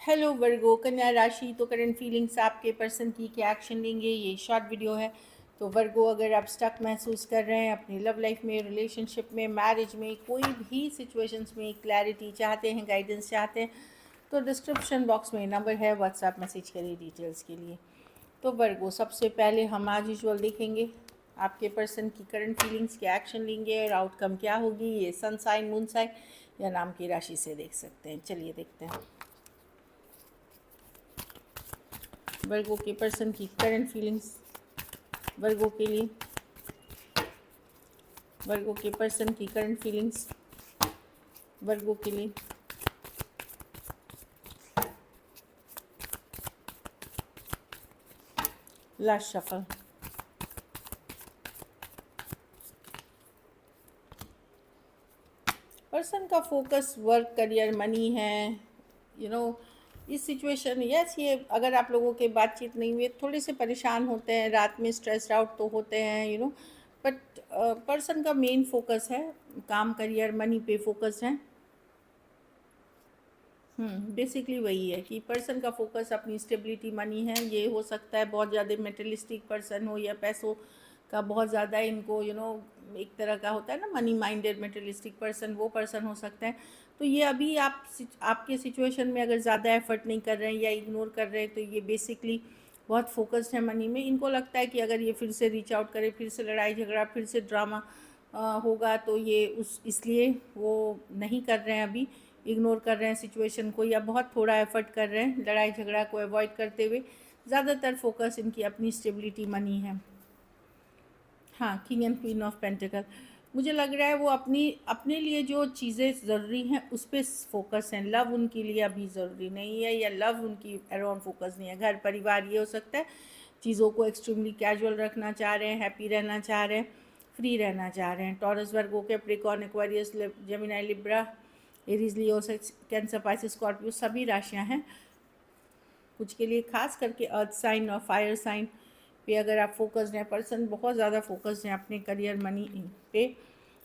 Hello वर्गो कन्या राशि। तो करंट फीलिंग्स आपके पर्सन की क्या एक्शन लेंगे, ये शॉर्ट वीडियो है। तो वर्गो, अगर आप स्टक महसूस कर रहे हैं अपनी लव लाइफ में, रिलेशनशिप में, मैरिज में, कोई भी सिचुएशंस में क्लैरिटी चाहते हैं, गाइडेंस चाहते हैं, तो डिस्क्रिप्शन बॉक्स में नंबर है, व्हाट्सएप मैसेज करिए डिटेल्स के लिए। तो वर्गो, सबसे पहले हम आज यूजुअल देखेंगे आपके पर्सन की करंट फीलिंग्स क्या एक्शन लेंगे और आउटकम क्या होगी। ये सन साइन, मून साइन या नाम की राशि से देख सकते हैं। चलिए देखते हैं वर्गो के पर्सन की करंट फीलिंग्स वर्गो के लिए। वर्गो के पर्सन की करंट फीलिंग्स वर्गो के लिए। Last shuffle. पर्सन का फोकस वर्क, करियर, मनी है। इस सिचुएशन, यस, ये अगर आप लोगों के बातचीत नहीं हुई, थोड़े से परेशान होते हैं, रात में स्ट्रेस्ड आउट तो होते हैं, बट पर्सन का मेन फोकस है काम, करियर, मनी पे फोकस है। बेसिकली वही है कि पर्सन का फोकस अपनी स्टेबिलिटी, मनी है। ये हो सकता है बहुत ज़्यादा मेटेरियलिस्टिक पर्सन हो या पैसों का बहुत ज़्यादा इनको एक तरह का होता है ना, मनी माइंडेड मेटेरियलिस्टिक पर्सन, वो पर्सन हो सकता है। तो ये अभी आपके सिचुएशन में अगर ज़्यादा एफर्ट नहीं कर रहे हैं या इग्नोर कर रहे हैं, तो ये बेसिकली बहुत फोकस्ड है मनी में। इनको लगता है कि अगर ये फिर से रीच आउट करे, फिर से लड़ाई झगड़ा, फिर से ड्रामा होगा, तो ये इसलिए वो नहीं कर रहे हैं अभी, इग्नोर कर रहे हैं सिचुएशन को, या बहुत थोड़ा एफर्ट कर रहे हैं लड़ाई झगड़ा को अवॉइड करते हुए। ज़्यादातर फोकस इनकी अपनी स्टेबिलिटी, मनी है। हाँ, king and queen of pentacle. मुझे लग रहा है वो अपने लिए जो चीज़ें ज़रूरी हैं उस पर फोकस हैं। लव उनके लिए अभी ज़रूरी नहीं है, या लव उनकी अराउंड फोकस नहीं है। घर परिवार ये हो सकता है, चीज़ों को एक्सट्रीमली कैजुअल रखना चाह रहे हैं, हैप्पी रहना चाह रहे हैं, फ्री रहना चाह रहे हैं। Taurus, Virgo, Capricorn, Aquarius, Gemini, Libra, Aries, Leo, Cancer, Pisces, Scorpio, सभी राशियां हैं। कुछ के लिए खास करके अर्थ साइन और फायर साइन पे अगर आप फोकस्ड हैं, पर्सन बहुत ज़्यादा फोकस्ड हैं अपने करियर, मनी पे,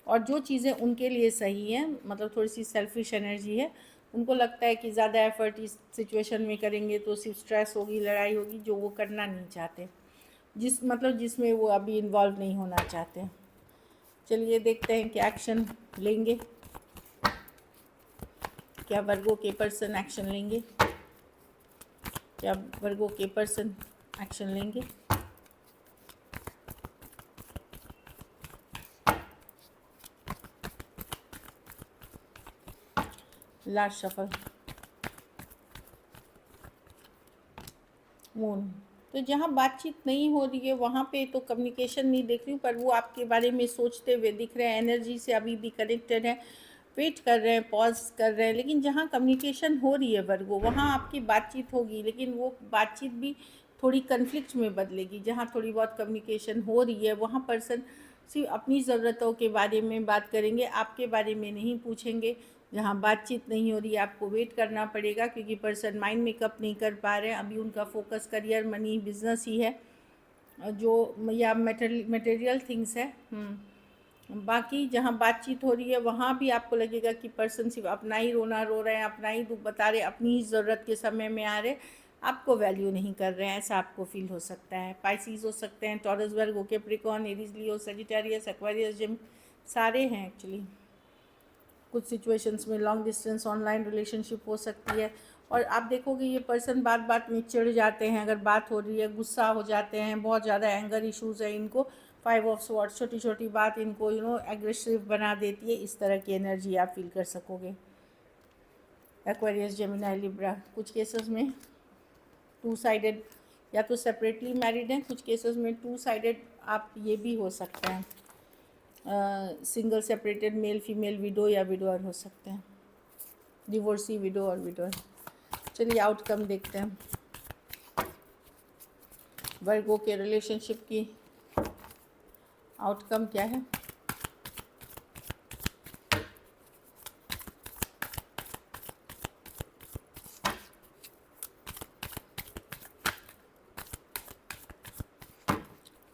और जो चीज़ें उनके लिए सही हैं, मतलब थोड़ी सी सेल्फिश एनर्जी है। उनको लगता है कि ज़्यादा एफर्ट इस सिचुएशन में करेंगे तो सिर्फ स्ट्रेस होगी, लड़ाई होगी, जो वो करना नहीं चाहते, जिसमें वो अभी इन्वॉल्व नहीं होना चाहते। चलिए देखते हैं कि एक्शन लेंगे, क्या वर्गो के पर्सन एक्शन लेंगे, क्या वर्गो के पर्सन एक्शन लेंगे। Last shuffle, moon. तो जहाँ बातचीत नहीं हो रही है वहाँ पे तो कम्युनिकेशन नहीं देख रही हूँ, पर वो आपके बारे में सोचते हुए दिख रहे हैं, एनर्जी से अभी भी कनेक्टेड है, वेट कर रहे हैं, पॉज कर रहे हैं। लेकिन जहाँ कम्युनिकेशन हो रही है वर्गो, वहाँ आपकी बातचीत होगी, लेकिन वो बातचीत भी थोड़ी कन्फ्लिक्ट में बदलेगी। जहाँ थोड़ी बहुत कम्युनिकेशन हो रही है वहाँ पर्सन सिर्फ अपनी ज़रूरतों के बारे में बात करेंगे, आपके बारे में नहीं पूछेंगे। जहाँ बातचीत नहीं हो रही है आपको वेट करना पड़ेगा, क्योंकि पर्सन माइंड मेकअप नहीं कर पा रहे हैं अभी। उनका फोकस करियर, मनी, बिजनेस ही है, जो या मटेरियल थिंग्स है। बाकी जहाँ बातचीत हो रही है वहाँ भी आपको लगेगा कि पर्सन सिर्फ अपना ही रोना रो रहे हैं, अपना ही दुख बता रहे, अपनी ही ज़रूरत के समय में आ रहे, आपको वैल्यू नहीं कर रहे हैं, ऐसा आपको फील हो सकता है। पाइसिस हो सकते हैं, Taurus, Virgo, Capricorn, Aries, Leo, Sagittarius, Aquarius, gym, सारे हैं एक्चुअली। कुछ सिचुएशंस में लॉन्ग डिस्टेंस ऑनलाइन रिलेशनशिप हो सकती है। और आप देखोगे ये पर्सन बात बात में चिढ़ जाते हैं, अगर बात हो रही है गुस्सा हो जाते हैं, बहुत ज़्यादा एंगर इश्यूज़ है इनको। 5 ऑफ स्वॉर्ड्स, छोटी छोटी बात इनको एग्रेसिव बना देती है। इस तरह की एनर्जी आप फील कर सकोगे। एक्वेरियस, जेमिनी, लिब्रा, कुछ केसेस में टू साइडेड, या तो सेपरेटली मैरिड हैं, कुछ केसेस में टू साइडेड आप ये भी हो सकते हैं, single, separated, male female, window या विडोअर हो सकते हैं, डिवोर्सी, विडो और विडोअर। चलिए आउटकम देखते हैं वर्गो के रिलेशनशिप की। आउटकम क्या है?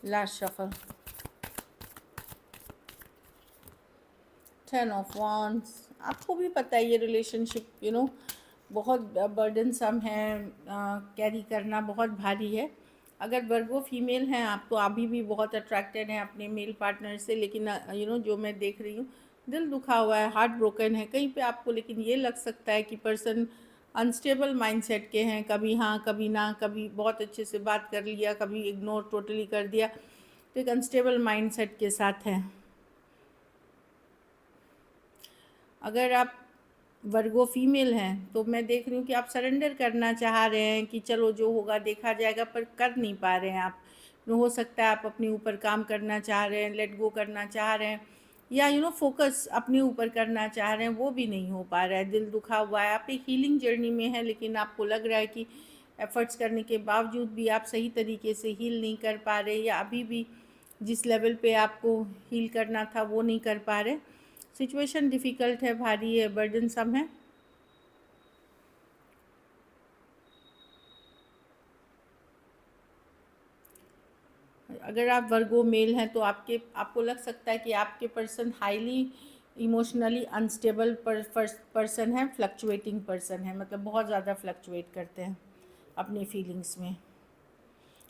Last shuffle, 10 of wands. आपको भी पता है ये रिलेशनशिप बहुत बर्डनसम है, कैरी करना बहुत भारी है। अगर वर्गो फीमेल हैं आप तो अभी भी बहुत अट्रैक्टेड हैं अपने मेल पार्टनर से, लेकिन जो मैं देख रही हूँ दिल दुखा हुआ है, हार्ट ब्रोकन है कहीं पे आपको। लेकिन ये लग सकता है कि पर्सन अनस्टेबल माइंडसेट के हैं, कभी हाँ कभी ना, कभी बहुत अच्छे से बात कर लिया, कभी इग्नोर टोटली कर दिया, तो एक अनस्टेबल माइंडसेट के साथ हैं। अगर आप वर्गो फीमेल हैं तो मैं देख रही हूँ कि आप सरेंडर करना चाह रहे हैं कि चलो जो होगा देखा जाएगा, पर कर नहीं पा रहे हैं आप। हो सकता है आप अपने ऊपर काम करना चाह रहे हैं, लेट गो करना चाह रहे हैं, या फोकस अपने ऊपर करना चाह रहे हैं, वो भी नहीं हो पा रहा है, दिल दुखा हुआ है। आप एक हीलिंग जर्नी में हैं, लेकिन आपको लग रहा है कि एफ़र्ट्स करने के बावजूद भी आप सही तरीके से हील नहीं कर पा रहे, या अभी भी जिस लेवल पे आपको हील करना था वो नहीं कर पा रहे। सिचुएशन डिफ़िकल्ट है, भारी है, बर्डनसम है। अगर आप वर्गो मेल हैं तो आपको लग सकता है कि आपके person highly emotionally unstable person है, फ्लक्चुएटिंग पर्सन है, मतलब बहुत ज़्यादा फ्लक्चुएट करते हैं अपनी फीलिंग्स में।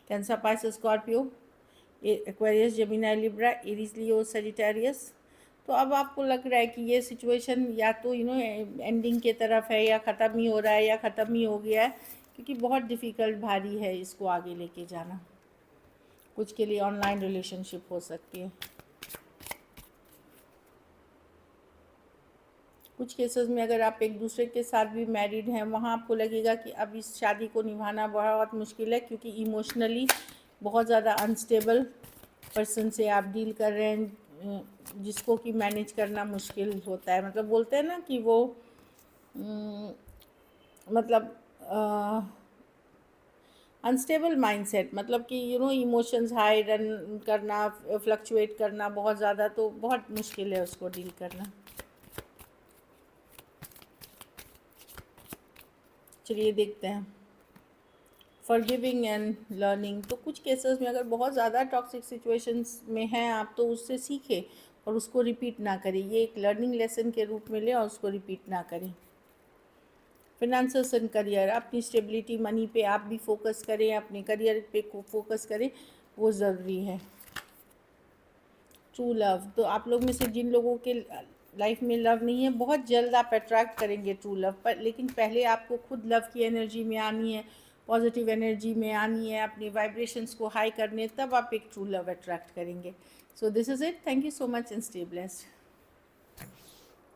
Cancer, Pisces, Scorpio, Aquarius, Gemini, Libra, Aries, Leo, Sagittarius. तो अब आपको लग रहा है कि ये सिचुएशन या तो एंडिंग के तरफ है, या ख़त्म ही हो रहा है, या ख़त्म ही हो गया है, क्योंकि बहुत डिफ़िकल्ट, भारी है इसको आगे लेके जाना। कुछ के लिए ऑनलाइन रिलेशनशिप हो सकती है, कुछ केसेस में अगर आप एक दूसरे के साथ भी मैरिड हैं, वहाँ आपको लगेगा कि अब इस शादी को निभाना बहुत मुश्किल है, क्योंकि इमोशनली बहुत ज़्यादा अनस्टेबल पर्सन से आप डील कर रहे हैं, जिसको कि मैनेज करना मुश्किल होता है। मतलब बोलते हैं ना कि वो मतलब अनस्टेबल माइंडसेट, मतलब कि इमोशंस हाई रन करना, फ्लक्चुएट करना बहुत ज़्यादा, तो बहुत मुश्किल है उसको डील करना। चलिए देखते हैं, फॉरगिविंग एंड लर्निंग। तो कुछ केसेस में अगर बहुत ज़्यादा टॉक्सिक सिचुएशंस में हैं आप, तो उससे सीखें और उसको रिपीट ना करें। ये एक लर्निंग लेसन के रूप में लें और उसको रिपीट ना करें। फिनेंसेस एंड करियर, अपनी स्टेबिलिटी, मनी पे आप भी फोकस करें, अपने करियर पे फोकस करें, वो ज़रूरी है। ट्रू लव, तो आप लोग में से जिन लोगों के लाइफ में लव नहीं है, बहुत जल्द आप अट्रैक्ट करेंगे ट्रू लव पर, लेकिन पहले आपको खुद लव की एनर्जी में आनी है, पॉजिटिव एनर्जी में आनी है, अपनी वाइब्रेशंस को हाई करने, तब आप एक ट्रू लव अट्रैक्ट करेंगे। So this is it, thank you so much and stay blessed.